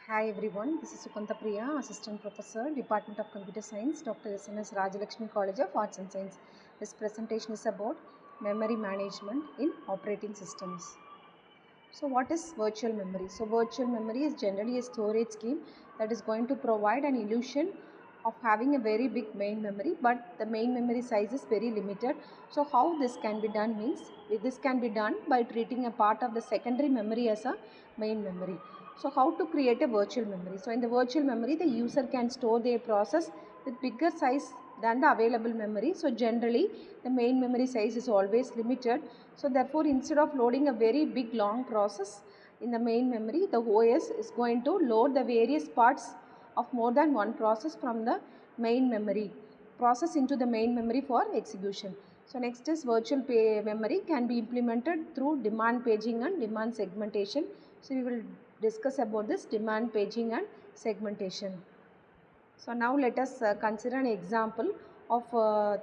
Hi everyone, this is Sugantha, Assistant Professor, Department of Computer Science, Dr.S.N.S. College of Arts and Science. This presentation is about memory management in operating systems. So what is virtual memory? So virtual memory is generally a storage scheme that is going to provide an illusion of having a very big main memory, but the main memory size is very limited. So how this can be done means, this can be done by treating a part of the secondary memory as a main memory. So how to create a virtual memory? So in the virtual memory, the user can store their process with bigger size than the available memory. So generally the main memory size is always limited. So therefore instead of loading a very big long process in the main memory, the OS is going to load the various parts of more than one process from the main memory process into the main memory for execution. So next is virtual memory can be implemented through demand paging and demand segmentation. So we will discuss about this demand paging and segmentation. So now let us consider an example of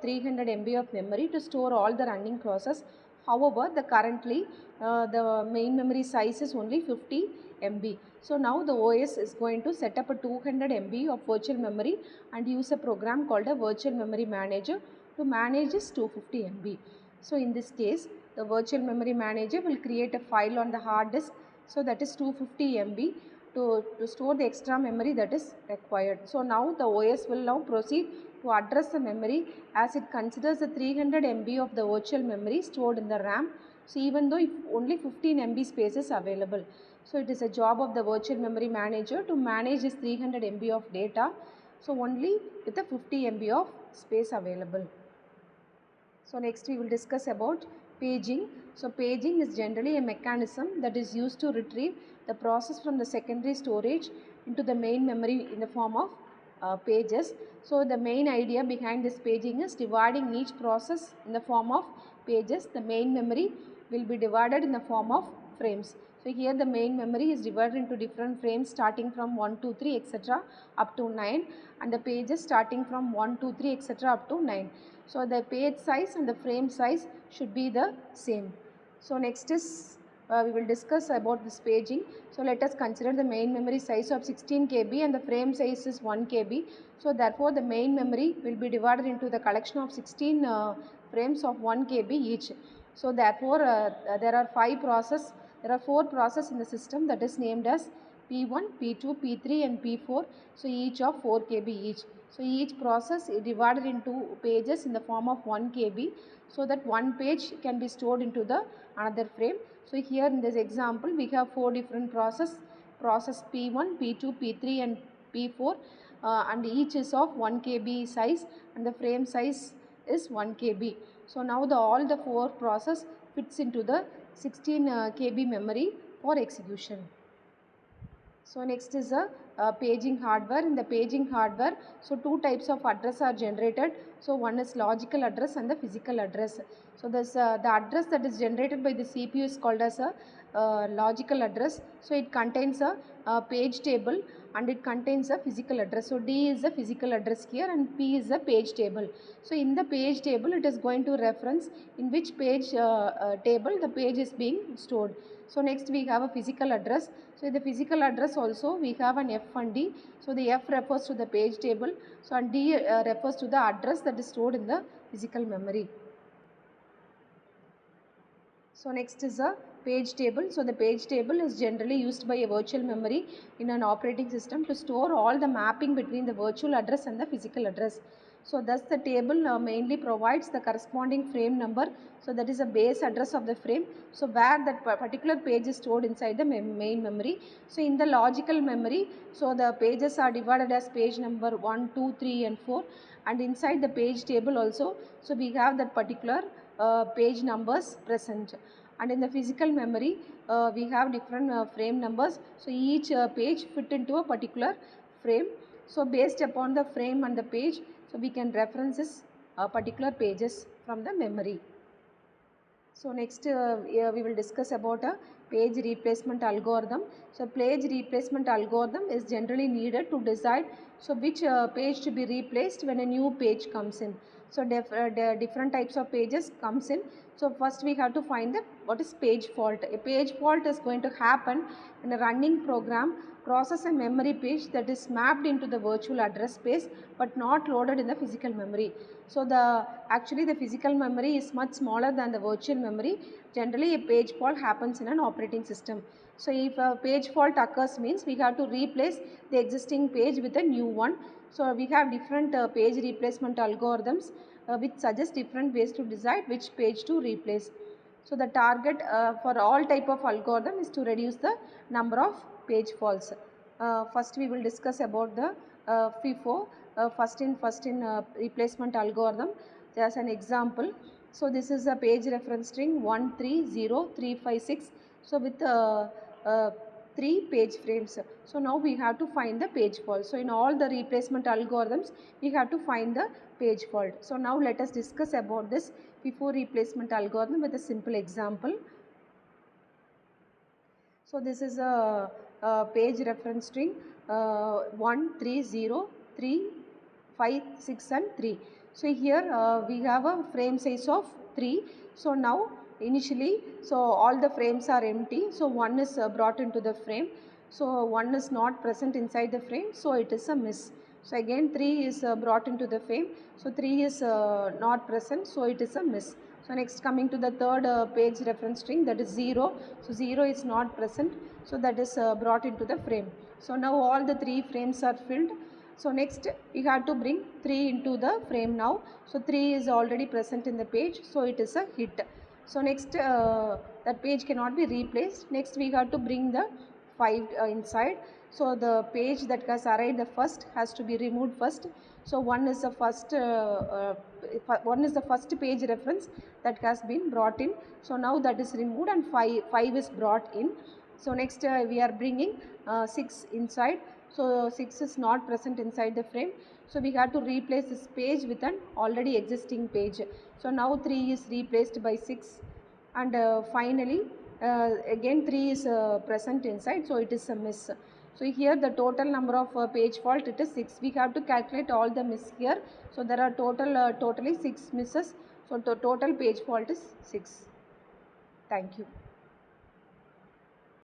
300 MB of memory to store all the running process. However, currently the main memory size is only 50 MB. So now the OS is going to set up a 200 MB of virtual memory and use a program called a virtual memory manager to manage this 250 MB. So in this case, the virtual memory manager will create a file on the hard disk, so that is 250 MB to store the extra memory that is required. So now the OS will now proceed to address the memory as it considers the 300 MB of the virtual memory stored in the RAM. So even though if only 15 MB space is available. So it is a job of the virtual memory manager to manage this 300 MB of data. So only with the 50 MB of space available. So next we will discuss about paging. So paging is generally a mechanism that is used to retrieve the process from the secondary storage into the main memory in the form of pages. So the main idea behind this paging is dividing each process in the form of pages. The main memory will be divided in the form of frames. So here the main memory is divided into different frames starting from 1, 2, 3 etc. up to 9, and the pages starting from 1, 2, 3 etc. up to 9. So the page size and the frame size should be the same. So next is we will discuss about this paging. So let us consider the main memory size of 16 KB and the frame size is 1 KB. So therefore the main memory will be divided into the collection of 16 frames of 1 KB each. So therefore there are four processes in the system that is named as P1, P2, P3 and P4. So each of 4 KB each. So each process is divided into pages in the form of 1 KB, so that one page can be stored into the another frame. So here in this example we have four different process P1, P2, P3 and P4 and each is of 1 KB size and the frame size is 1 KB. So now all the four process fits into the 16 KB memory for execution. So next is a paging hardware. In the paging hardware, so two types of address are generated. So one is logical address and the physical address. So this the address that is generated by the CPU is called as a logical address. So it contains a page table and it contains a physical address. So D is the physical address here and P is the page table. So in the page table it is going to reference in which page table the page is being stored. So next we have a physical address. So in the physical address also we have an F and D. So the F refers to the page table. So and D refers to the address that is stored in the physical memory. So next is a page table. So the page table is generally used by a virtual memory in an operating system to store all the mapping between the virtual address and the physical address. So thus the table mainly provides the corresponding frame number. So that is a base address of the frame. So where that particular page is stored inside the main memory. So in the logical memory, so the pages are divided as page number 1, 2, 3 and 4, and inside the page table also, so we have that particular page numbers present. And in the physical memory we have different frame numbers. So each page fit into a particular frame. So based upon the frame and the page, so we can reference this particular pages from the memory. So next we will discuss about a page replacement algorithm. So page replacement algorithm is generally needed to decide which page to be replaced when a new page comes in. So different types of pages comes in. So first we have to find the what is page fault. A page fault is going to happen in a running program process a memory page that is mapped into the virtual address space but not loaded in the physical memory. So actually the physical memory is much smaller than the virtual memory. Generally a page fault happens in an operating system. So if a page fault occurs means we have to replace the existing page with a new one. So we have different page replacement algorithms which suggest different ways to decide which page to replace. So the target for all type of algorithm is to reduce the number of page faults. First we will discuss about the FIFO, first in replacement algorithm. As an example, so this is a page reference string 130356. So with 3 page frames. So now we have to find the page fault. So in all the replacement algorithms we have to find the page fault. So now let us discuss about this FIFO replacement algorithm with a simple example. So this is a page reference string 130356 and 3. So here we have a frame size of 3. So now initially all the frames are empty. So one is brought into the frame. So one is not present inside the frame. So it is a miss. So again 3 is brought into the frame. So 3 is not present. So it is a miss. So next coming to the third page reference string, that is 0. So 0 is not present. So that is brought into the frame. So now all the 3 frames are filled. So next we have to bring 3 into the frame now. So 3 is already present in the page. So it is a hit. So next that page cannot be replaced. Next we have to bring the 5 inside. So the page that has arrived the first has to be removed first. So one is the first page reference that has been brought in. So now that is removed and 5 is brought in. So next we are bringing 6 inside. So 6 is not present inside the frame. So we have to replace this page with an already existing page. So now 3 is replaced by 6 and finally again 3 is present inside. So it is a miss. So here the total number of page fault, it is 6. We have to calculate all the miss here. So there are totally 6 misses. So the total page fault is 6. Thank you.